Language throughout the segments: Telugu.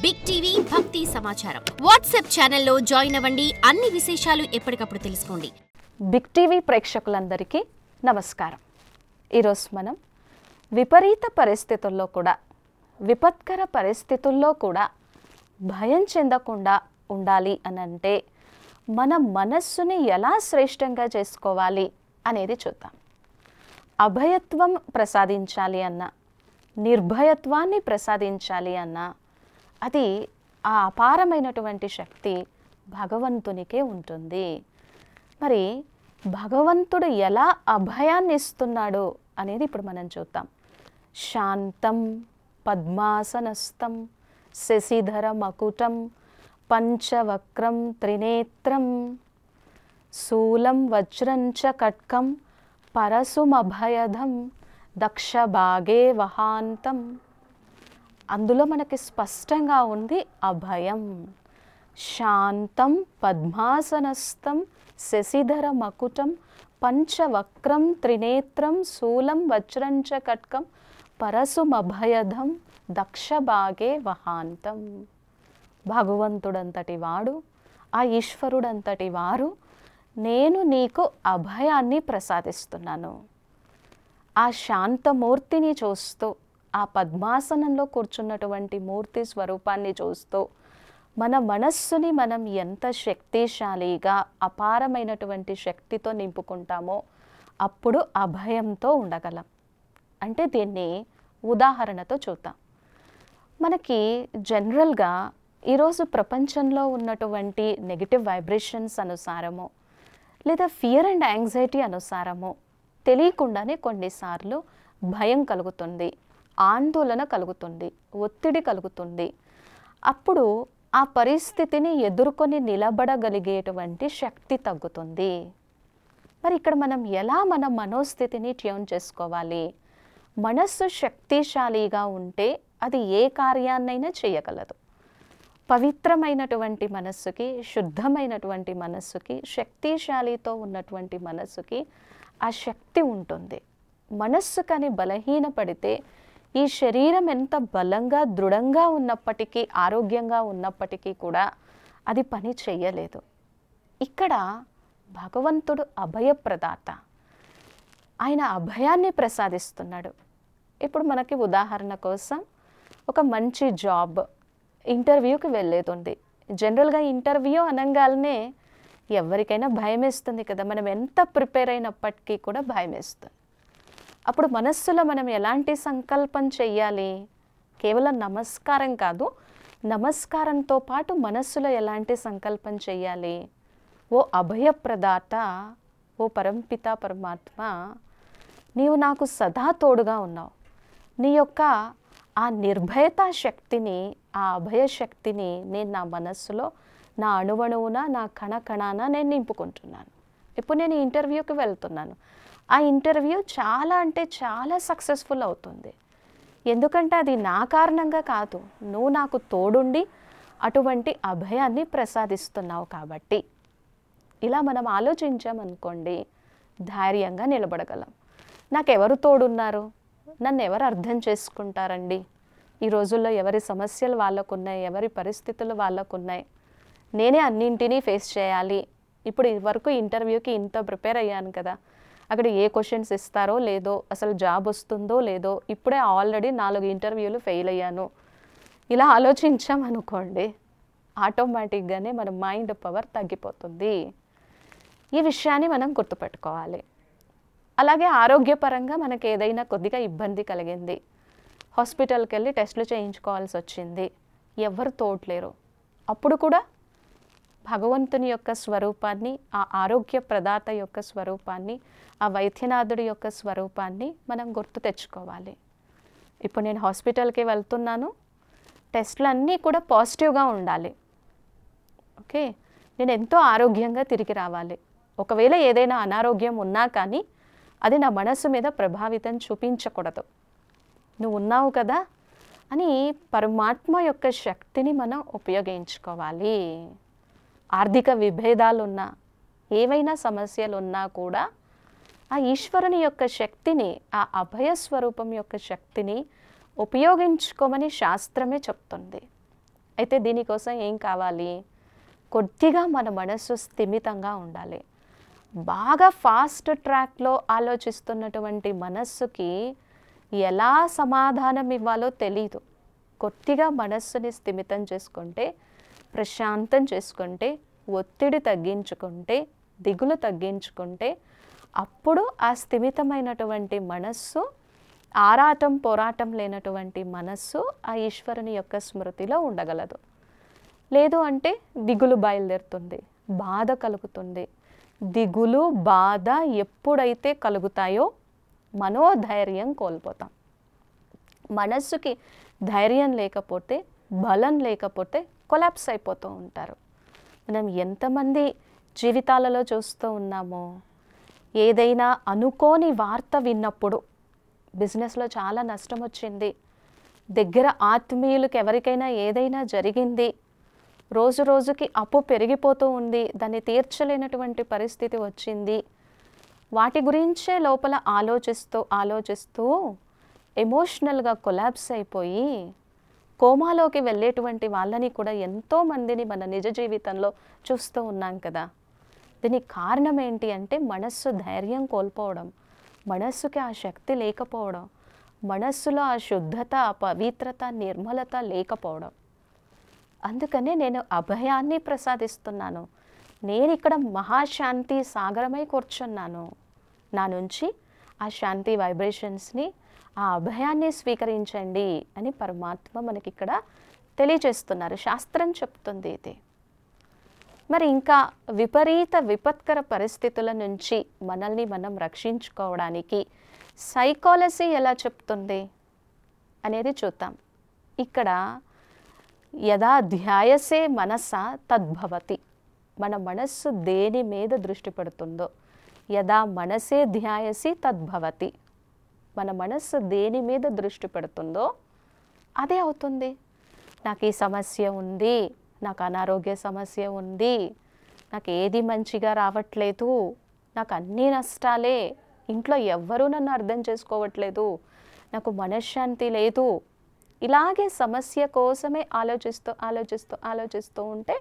బిగ్ టీవీ భక్తి సమాచారం వాట్సాప్ ఛానల్లో జాయిన్ అవ్వండి. అన్ని విశేషాలు ఎప్పటికప్పుడు తెలుసుకోండి. బిగ్ టీవీ ప్రేక్షకులందరికీ నమస్కారం. ఈరోజు మనం విపరీత పరిస్థితుల్లో కూడా, విపత్కర పరిస్థితుల్లో కూడా భయం చెందకుండా ఉండాలి అని అంటే మన మనస్సుని ఎలా శ్రేష్టంగా చేసుకోవాలి అనేది చూద్దాం. అభయత్వం ప్రసాదించాలి అన్నా, నిర్భయత్వాన్ని ప్రసాదించాలి అన్నా అది ఆ అపారమైనటువంటి శక్తి భగవంతునికే ఉంటుంది. మరి భగవంతుడు ఎలా అభయాన్ని ఇస్తున్నాడు అనేది ఇప్పుడు మనం చూద్దాం. శాంతం పద్మాసనస్థం శశిధర మకుటం పంచవక్రం త్రినేత్రం శూలం వజ్రం చ ఖడ్గం పరశుమభయదం దక్షభాగే వహాంతం. అందులో మనకి స్పష్టంగా ఉంది అభయం. శాంతం పద్మాసనస్థం శశిధర మకుటం పంచవక్రం త్రినేత్రం శూలం వజ్రం చ ఖడ్గం పరశుమభయదం దక్షభాగే వహాంతం. భగవంతుడంతటి వాడు, ఆ ఈశ్వరుడంతటి వారు నేను నీకు అభయాన్ని ప్రసాదిస్తున్నాను. ఆ శాంతమూర్తిని చూస్తూ, ఆ పద్మాసనంలో కూర్చున్నటువంటి మూర్తి స్వరూపాన్ని చూస్తూ మన మనస్సుని మనం ఎంత శక్తిశాలిగా, అపారమైనటువంటి శక్తితో నింపుకుంటామో అప్పుడు అభయంతో ఉండగలం. అంటే దీన్ని ఉదాహరణతో చూద్దాం. మనకి జనరల్గా ఈరోజు ప్రపంచంలో ఉన్నటువంటి నెగిటివ్ వైబ్రేషన్స్ అనుసారము లేదా ఫియర్ అండ్ యాంగ్జైటీ అనుసారము తెలియకుండానే కొన్నిసార్లు భయం కలుగుతుంది, ఆందోళన కలుగుతుంది, ఒత్తిడి కలుగుతుంది. అప్పుడు ఆ పరిస్థితిని ఎదుర్కొని నిలబడగలిగేటువంటి శక్తి తగ్గుతుంది. మరి ఇక్కడ మనం ఎలా మన మనోస్థితిని ట్యూన్ చేసుకోవాలి? మనస్సు శక్తిశాలిగా ఉంటే అది ఏ కార్యాన్నైనా చేయగలదు. పవిత్రమైనటువంటి మనస్సుకి, శుద్ధమైనటువంటి మనస్సుకి, శక్తిశాలితో ఉన్నటువంటి మనస్సుకి ఆ శక్తి ఉంటుంది. మనస్సు కానీ బలహీనపడితే ఈ శరీరం ఎంత బలంగా, దృఢంగా ఉన్నప్పటికీ, ఆరోగ్యంగా ఉన్నప్పటికీ కూడా అది పని చెయ్యలేదు. ఇక్కడ భగవంతుడు అభయప్రదాత, ఆయన అభయాన్ని ప్రసాదిస్తున్నాడు. ఇప్పుడు మనకి ఉదాహరణ కోసం ఒక మంచి జాబ్ ఇంటర్వ్యూకి వెళ్ళేది. జనరల్గా ఇంటర్వ్యూ అనగానే ఎవరికైనా భయం వేస్తుంది కదా, మనం ఎంత ప్రిపేర్ అయినప్పటికీ కూడా భయం వేస్తుంది. అప్పుడు మనస్సులో మనం ఎలాంటి సంకల్పం చెయ్యాలి? కేవలం నమస్కారం కాదు, నమస్కారంతో పాటు మనస్సులో ఎలాంటి సంకల్పం చెయ్యాలి? ఓ అభయప్రదాత, ఓ పరంపిత పరమాత్మ, నీవు నాకు సదా తోడుగా ఉన్నావు. నీ యొక్క ఆ నిర్భయతా శక్తిని, ఆ అభయ శక్తిని నేను నా మనస్సులో, నా అణువణువున, నా కణకణాన నేను నింపుకుంటున్నాను. ఇప్పుడు నేను ఇంటర్వ్యూకి వెళ్తున్నాను. ఆ ఇంటర్వ్యూ చాలా అంటే చాలా సక్సెస్ఫుల్ అవుతుంది. ఎందుకంటే అది నా కారణంగా కాదు, నువ్వు నాకు తోడుండి అటువంటి అభయాన్ని ప్రసాదిస్తున్నావు కాబట్టి. ఇలా మనం ఆలోచించామనుకోండి, ధైర్యంగా నిలబడగలం. నాకెవరు తోడున్నారు? నన్ను ఎవరు అర్థం చేసుకుంటారండి? ఈ రోజుల్లో ఎవరి సమస్యలు వాళ్ళకున్నాయి, ఎవరి పరిస్థితులు వాళ్ళకున్నాయి. నేనే అన్నింటినీ ఫేస్ చేయాలి. ఇప్పుడు వరకు ఇంటర్వ్యూకి ఇంత ప్రిపేర్ అయ్యాను కదా, అక్కడ ఏ క్వశ్చన్స్ ఇస్తారో లేదో, అసలు జాబ్ వస్తుందో లేదో, ఇప్పుడే ఆల్రెడీ 4 ఇంటర్వ్యూలు ఫెయిల్ అయ్యాను. ఇలా ఆలోచించామనుకోండి, ఆటోమేటిక్గానే మన మైండ్ పవర్ తగ్గిపోతుంది. ఈ విషయాన్ని మనం గుర్తుపెట్టుకోవాలి. అలాగే ఆరోగ్యపరంగా మనకు ఏదైనా కొద్దిగా ఇబ్బంది కలిగింది, హాస్పిటల్కి వెళ్ళి టెస్టులు చేయించుకోవాల్సి వచ్చింది, ఎవరు తోడలేరు. అప్పుడు కూడా భగవంతుని యొక్క స్వరూపాన్ని, ఆ ఆరోగ్య ప్రదాత యొక్క స్వరూపాన్ని, ఆ వైద్యనాథుడి యొక్క స్వరూపాన్ని మనం గుర్తు తెచ్చుకోవాలి. ఇప్పుడు నేను హాస్పిటల్కి వెళ్తున్నాను, టెస్టులు అన్నీ కూడా పాజిటివ్గా ఉండాలి. ఓకే, నేను ఎంతో ఆరోగ్యంగా తిరిగి రావాలి. ఒకవేళ ఏదైనా అనారోగ్యం ఉన్నా కానీ అది నా మనసు మీద ప్రభావితం చూపించకూడదు. నువ్వు ఉన్నావు కదా అని పరమాత్మ యొక్క శక్తిని మనం ఉపయోగించుకోవాలి. ఆర్థిక విభేదాలున్నా, ఏవైనా సమస్యలు ఉన్నా కూడా ఆ ఈశ్వరుని యొక్క శక్తిని, ఆ అభయ స్వరూపం యొక్క శక్తిని ఉపయోగించుకోమని శాస్త్రమే చెప్తుంది. అయితే దీనికోసం ఏం కావాలి? కొద్దిగా మన మనస్సు స్థిమితంగా ఉండాలి. బాగా ఫాస్ట్ ట్రాక్లో ఆలోచిస్తున్నటువంటి మనస్సుకి ఎలా సమాధానం ఇవ్వాలో తెలీదు. కొద్దిగా మనస్సుని స్థిమితం చేసుకుంటే, ప్రశాంతం చేసుకుంటే, ఒత్తిడి తగ్గించుకుంటే, దిగులు తగ్గించుకుంటే, అప్పుడు ఆ స్థిమితమైనటువంటి మనస్సు, ఆరాటం పోరాటం లేనటువంటి మనస్సు ఆ ఈశ్వరుని యొక్క స్మృతిలో ఉండగలదు. లేదు అంటే దిగులు బయలుదేరుతుంది, బాధ కలుగుతుంది. దిగులు బాధ ఎప్పుడైతే కలుగుతాయో మనోధైర్యం కోల్పోతాం. మనస్సుకి ధైర్యం లేకపోతే, బలం లేకపోతే కొలాప్స్ అయిపోతూ ఉంటారు. మనం ఎంతమంది జీవితాలలో చూస్తూ ఉన్నామో, ఏదైనా అనుకోని వార్త విన్నప్పుడు, బిజినెస్లో చాలా నష్టం వచ్చింది, దగ్గర ఆత్మీయులకు ఎవరికైనా ఏదైనా జరిగింది, రోజు రోజుకి అప్పు పెరిగిపోతూ ఉంది, దాన్ని తీర్చలేనటువంటి పరిస్థితి వచ్చింది, వాటి గురించే లోపల ఆలోచిస్తూ ఎమోషనల్గా కొలాప్స్ అయిపోయి కోమాలోకి వెళ్ళేటువంటి వాళ్ళని కూడా ఎంతోమందిని మన నిజ జీవితంలో చూస్తూ ఉన్నాం కదా. దీనికి కారణం ఏంటి అంటే మనస్సు ధైర్యం కోల్పోవడం, మనస్సుకి ఆ శక్తి లేకపోవడం, మనస్సులో ఆ శుద్ధత, ఆ పవిత్రత, నిర్మలత లేకపోవడం. అందుకనే నేను అభయాన్ని ప్రసాదిస్తున్నాను. నేను ఇక్కడ మహాశాంతి సాగరమై కూర్చున్నాను. నా నుంచి ఆ శాంతి వైబ్రేషన్స్ని, ఆ అభయాన్ని స్వీకరించండి అని పరమాత్మ మనకి ఇక్కడ తెలియజేస్తున్నారు. శాస్త్రం చెప్తుంది ఇది. మరి ఇంకా విపత్కర పరిస్థితుల నుంచి మనల్ని మనం రక్షించుకోవడానికి సైకాలజీ ఎలా చెప్తుంది అనేది చూద్దాం. ఇక్కడ యదా ధ్యాయసే మనస తద్భవతి. మన మనస్సు దేని మీద దృష్టి పెడుతుందో, యదా మనసే ధ్యాయసి తద్భవతి. మన మనస్సు దేని మీద దృష్టి పెడుతుందో అదే అవుతుంది. నాకు ఈ సమస్య ఉంది, నాకు అనారోగ్య సమస్య ఉంది, నాకు ఏది మంచిగా రావట్లేదు, నాకు అన్నీ నష్టాలే, ఇంట్లో ఎవ్వరూ నన్ను అర్థం చేసుకోవట్లేదు, నాకు మనశ్శాంతి లేదు, ఇలాగే సమస్య కోసమే ఆలోచిస్తూ ఉంటే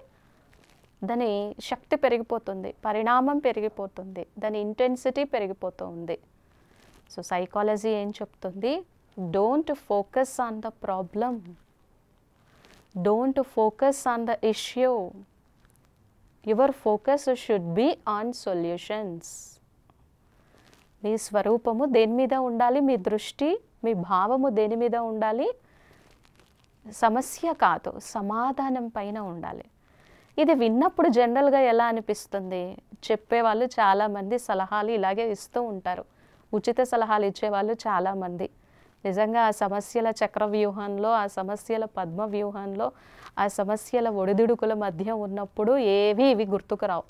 దాని శక్తి పెరిగిపోతుంది, పరిణామం పెరిగిపోతుంది, దాని ఇంటెన్సిటీ పెరిగిపోతూ ఉంది. సో సైకాలజీ ఏం చెప్తుంది? Don't focus on the problem, don't focus on the issue, your focus should be on solutions. మీ స్వరూపము దేని మీద ఉండాలి? మీ దృష్టి, మీ భావము దేని మీద ఉండాలి? సమస్య కాదు, సమాధానం పైన ఉండాలి. ఇది విన్నప్పుడు జనరల్గా ఎలా అనిపిస్తుంది? చెప్పేవాళ్ళు చాలామంది సలహాలు ఇలాగే ఇస్తూ ఉంటారు, ఉచిత సలహాలు ఇచ్చేవాళ్ళు చాలామంది. నిజంగా ఆ సమస్యల చక్రవ్యూహంలో, ఆ సమస్యల పద్మ వ్యూహంలో, ఆ సమస్యల ఒడిదుడుకుల మధ్య ఉన్నప్పుడు ఇవి గుర్తుకు రావు.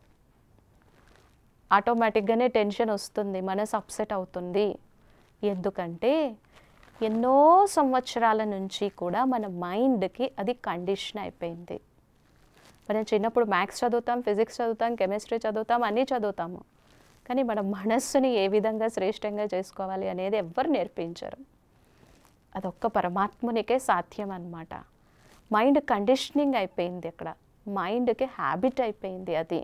ఆటోమేటిక్గానే టెన్షన్ వస్తుంది, మనసు అప్సెట్ అవుతుంది. ఎందుకంటే ఎన్నో సంవత్సరాల నుంచి కూడా మన మైండ్కి అది కండిషన్ అయిపోయింది. మనం చిన్నప్పుడు మ్యాథ్స్ చదువుతాం, ఫిజిక్స్ చదువుతాం, కెమిస్ట్రీ చదువుతాం, అన్నీ చదువుతాము. కానీ మన మనస్సుని ఏ విధంగా శ్రేష్టంగా చేసుకోవాలి అనేది ఎవ్వరు నేర్పించరు. అదొక్క పరమాత్మునికే సాధ్యం అన్నమాట. మైండ్ కండిషనింగ్ అయిపోయింది, అక్కడ మైండ్కి హ్యాబిట్ అయిపోయింది అది.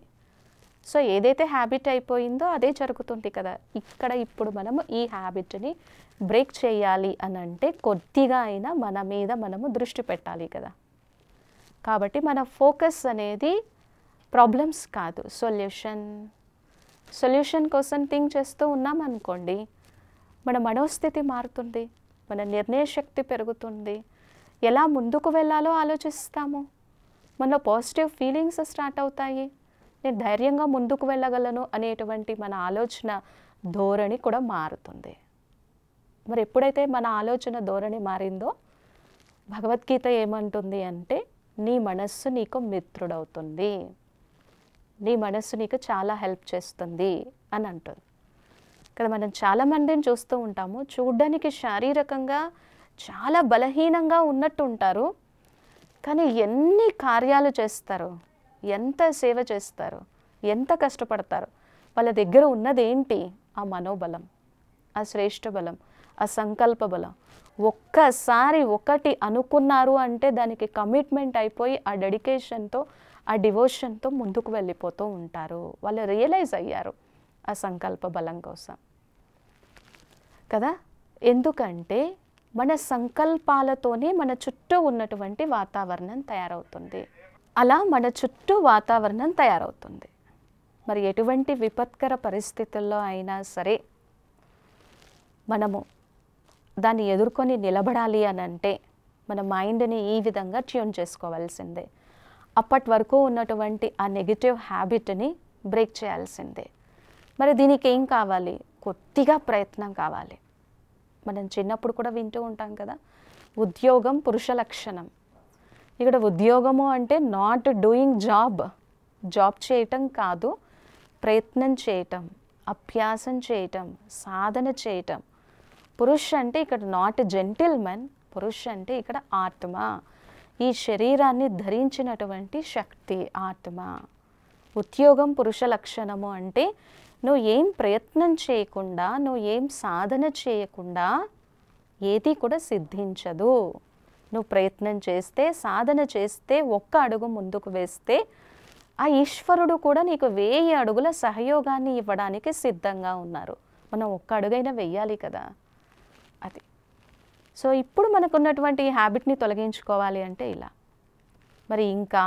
సో ఏదైతే హ్యాబిట్ అయిపోయిందో అదే జరుగుతుంది కదా. ఇప్పుడు మనము ఈ హ్యాబిట్ని బ్రేక్ చేయాలి అని అంటే కొద్దిగా అయినా మన మీద మనము దృష్టి పెట్టాలి కదా. కాబట్టి మన ఫోకస్ అనేది ప్రాబ్లమ్స్ కాదు, సొల్యూషన్ కోసం థింక్ చేస్తూ ఉన్నాం అనుకోండి, మన మనోస్థితి మారుతుంది, మన నిర్ణయ శక్తి పెరుగుతుంది, ఎలా ముందుకు వెళ్ళాలో ఆలోచిస్తాము, మనలో పాజిటివ్ ఫీలింగ్స్ స్టార్ట్ అవుతాయి, నేను ధైర్యంగా ముందుకు వెళ్ళగలను అనేటువంటి మన ఆలోచన ధోరణి కూడా మారుతుంది. మరి ఎప్పుడైతే మన ఆలోచన ధోరణి మారిందో, భగవద్గీత ఏమంటుంది అంటే నీ మనస్సు నీకు మిత్రుడవుతుంది, నీ మనస్సు నీకు చాలా హెల్ప్ చేస్తుంది అని అంటుంది. ఇక్కడ మనం చాలామందిని చూస్తూ ఉంటాము, చూడ్డానికి శారీరకంగా చాలా బలహీనంగా ఉన్నట్టు ఉంటారు, కానీ ఎన్ని కార్యాలు చేస్తారు, ఎంత సేవ చేస్తారు, ఎంత కష్టపడతారు. వాళ్ళ దగ్గర ఉన్నదేంటి? ఆ మనోబలం, ఆ శ్రేష్ఠ బలం, ఆ సంకల్ప బలం, ఒక్కసారి ఒకటి అనుకున్నారు అంటే దానికి కమిట్మెంట్ అయిపోయి ఆ డెడికేషన్తో ఆ డివోషన్తో ముందుకు వెళ్ళిపోతూ ఉంటారు. వాళ్ళు రియలైజ్ అయ్యారు ఆ సంకల్ప బలం కోసం కదా. ఎందుకంటే మన సంకల్పాలతోనే మన చుట్టూ ఉన్నటువంటి వాతావరణం తయారవుతుంది. అలా మన చుట్టూ వాతావరణం తయారవుతుంది. మరి ఎటువంటి విపత్కర పరిస్థితుల్లో అయినా సరే మనము దాన్ని ఎదుర్కొని నిలబడాలి అని అంటే మన మైండ్ని ఈ విధంగా ట్యూన్ చేసుకోవాల్సిందే. అప్పటి వరకు ఉన్నటువంటి ఆ నెగిటివ్ హ్యాబిట్ని బ్రేక్ చేయాల్సిందే. మరి దీనికి ఏం కావాలి? కొద్దిగా ప్రయత్నం కావాలి. మనం చిన్నప్పుడు కూడా వింటూ ఉంటాం కదా, ఉద్యోగం పురుష లక్షణం. ఇక్కడ ఉద్యోగము అంటే నాట్ డూయింగ్ జాబ్ చేయటం కాదు, ప్రయత్నం చేయటం, అభ్యాసం చేయటం, సాధన చేయటం. పురుష్ అంటే ఇక్కడ నాట్ జెంటిల్మెన్, పురుష్ అంటే ఇక్కడ ఆత్మ, ఈ శరీరాన్ని ధరించినటువంటి శక్తి ఆత్మ. ఉద్యోగం పురుష లక్షణము అంటే నువ్వు ఏం ప్రయత్నం చేయకుండా, నువ్వు ఏం సాధన చేయకుండా ఏది కూడా సిద్ధించదు. నువ్వు ప్రయత్నం చేస్తే, సాధన చేస్తే, ఒక్క అడుగు ముందుకు వేస్తే ఆ ఈశ్వరుడు కూడా నీకు 1000 అడుగుల సహయోగాన్ని ఇవ్వడానికి సిద్ధంగా ఉన్నారు. మనం ఒక్క అడుగైనా వెయ్యాలి కదా. అది సో ఇప్పుడు మనకున్నటువంటి ఈ హ్యాబిట్ని తొలగించుకోవాలి అంటే ఇలా. మరి ఇంకా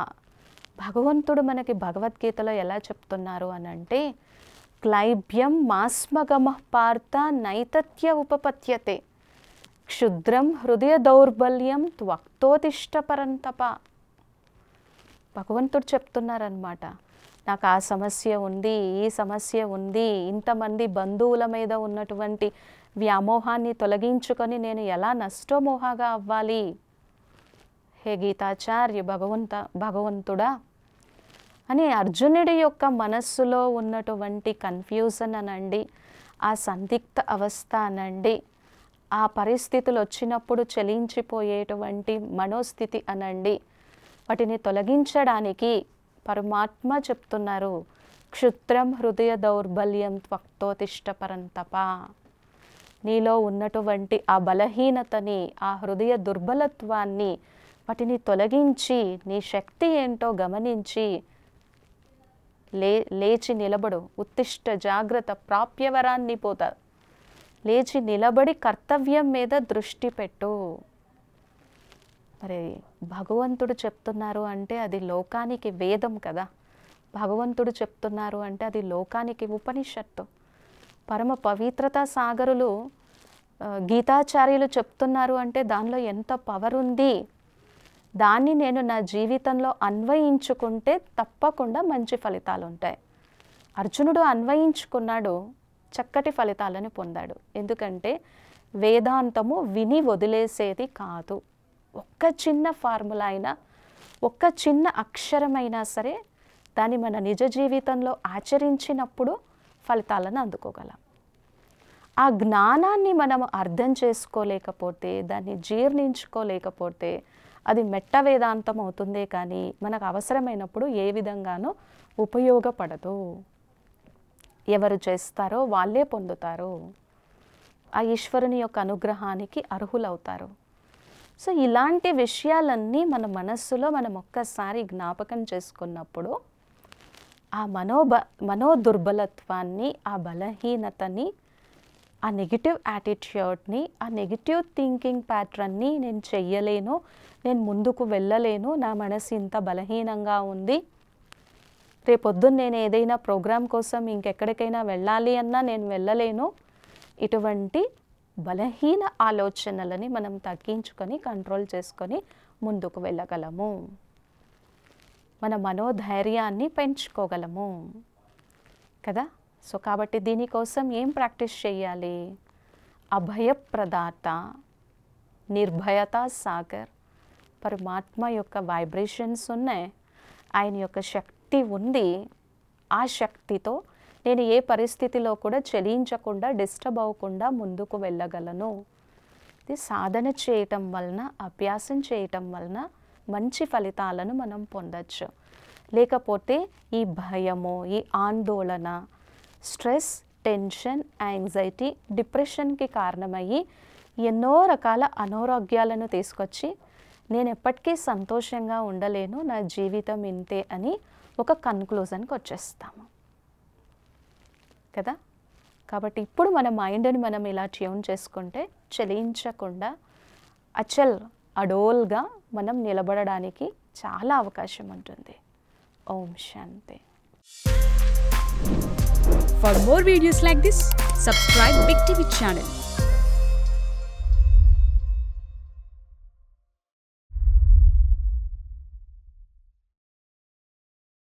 భగవంతుడు మనకి భగవద్గీతలో ఎలా చెప్తున్నారు అని అంటే, క్లైబ్యం మాస్మగమః పార్థ నైతత్య ఉపపత్యతే క్షుద్రం హృదయ దౌర్బల్యం త్వక్తోతిష్ట పరంతప. భగవంతుడు చెప్తున్నారనమాట, నాకు ఆ సమస్య ఉంది, ఈ సమస్య ఉంది, ఇంతమంది బంధువుల మీద ఉన్నటువంటి వ్యామోహాన్ని తొలగించుకొని నేను ఎలా నష్టమోహగా అవ్వాలి? హే గీతాచార్య భగవంతుడా అని అర్జునుడి యొక్క మనస్సులో ఉన్నటువంటి కన్ఫ్యూజన్ అనండి, ఆ సందిగ్ధ అవస్థ అనండి, ఆ పరిస్థితులు వచ్చినప్పుడు చలించిపోయేటువంటి మనోస్థితి అనండి, వాటిని తొలగించడానికి పరమాత్మ చెప్తున్నారు, క్షుద్రం హృదయ దౌర్బల్యం త్వక్తోతిష్ట పరంతప. నీలో ఉన్నటువంటి ఆ బలహీనతని, ఆ హృదయ దుర్బలత్వాన్ని, వాటిని తొలగించి నీ శక్తి ఏంటో గమనించి లేచి నిలబడు. ఉత్తిష్ట జాగ్రత్త ప్రాప్యవరాన్ని పోతా. లేచి నిలబడి కర్తవ్యం మీద దృష్టి పెట్టు. మరి భగవంతుడు చెప్తున్నారు అంటే అది లోకానికి వేదం కదా. భగవంతుడు చెప్తున్నారు అంటే అది లోకానికి ఉపనిషత్తు. పరమ పవిత్రతా సాగరులు గీతాచార్యులు చెప్తున్నారు అంటే దానిలో ఎంత పవర్ ఉంది. దాన్ని నేను నా జీవితంలో అన్వయించుకుంటే తప్పకుండా మంచి ఫలితాలు ఉంటాయి. అర్జునుడు అన్వయించుకున్నాడు, చక్కటి ఫలితాలను పొందాడు. ఎందుకంటే వేదాంతము విని వదిలేసేది కాదు. ఒక్క చిన్న ఫార్ములా అయినా, ఒక్క చిన్న అక్షరమైనా సరే దాన్ని మన నిజ జీవితంలో ఆచరించినప్పుడు ఫలితాలను అందుకోగలం. ఆ జ్ఞానాన్ని మనం అర్థం చేసుకోలేకపోతే, దాన్ని జీర్ణించుకోలేకపోతే అది మెట్ట వేదాంతం అవుతుందే కానీ మనకు అవసరమైనప్పుడు ఏ విధంగానూ ఉపయోగపడదు. ఎవరు చేస్తారో వాళ్ళే పొందుతారు, ఆ ఈశ్వరుని యొక్క అనుగ్రహానికి అర్హులవుతారు. సో ఇలాంటి విషయాలన్నీ మన మనస్సులో మనం ఒక్కసారి జ్ఞాపకం చేసుకున్నప్పుడు ఆ మనోదుర్బలత్వాన్ని, ఆ బలహీనతని, ఆ నెగిటివ్ యాటిట్యూడ్ని, ఆ నెగిటివ్ థింకింగ్ ప్యాటర్న్ని నేను చెయ్యలేను, నేను ముందుకు వెళ్ళలేను, నా మనసు ఇంత బలహీనంగా ఉంది, రేపొద్దున్న నేను ఏదైనా ప్రోగ్రాం కోసం ఇంకెక్కడికైనా వెళ్ళాలి అన్నా నేను వెళ్ళలేను, ఇటువంటి బలహీన ఆలోచనలని మనం తగ్గించుకొని కంట్రోల్ చేసుకొని ముందుకు వెళ్ళగలము. మన మనోధైర్యాన్ని పెంచుకోగలము కదా. సో కాబట్టి దీనికోసం ఏం ప్రాక్టీస్ చేయాలి? అభయప్రదాత, నిర్భయత సాగర్, పరమాత్మ యొక్క వైబ్రేషన్స్ ఉన్నాయి, ఆయన యొక్క శక్తి ఉంది. ఆ శక్తితో నేను ఏ పరిస్థితిలో కూడా చలించకుండా, డిస్టర్బ్ అవ్వకుండా ముందుకు వెళ్ళగలను. ఇది సాధన చేయటం వలన, అభ్యాసం చేయటం వలన మంచి ఫలితాలను మనం పొందొచ్చు. లేకపోతే ఈ భయము, ఈ ఆందోళన, స్ట్రెస్, టెన్షన్, యాంగ్జైటీ, డిప్రెషన్కి కారణమయ్యి ఎన్నో రకాల అనారోగ్యాలను తీసుకొచ్చి నేను ఎప్పటికీ సంతోషంగా ఉండలేను, నా జీవితం ఇంతే అని ఒక కన్క్లూజన్కి వచ్చేస్తాము కదా. కాబట్టి ఇప్పుడు మన మైండ్ని మనం ఇలా ట్యూన్ చేసుకుంటే చలించకుండా అచల్ అడోల్గా మనం నిలబడడానికి చాలా అవకాశం ఉంటుంది. ఓం శాంతి. For more videos like this, subscribe Big TV channel.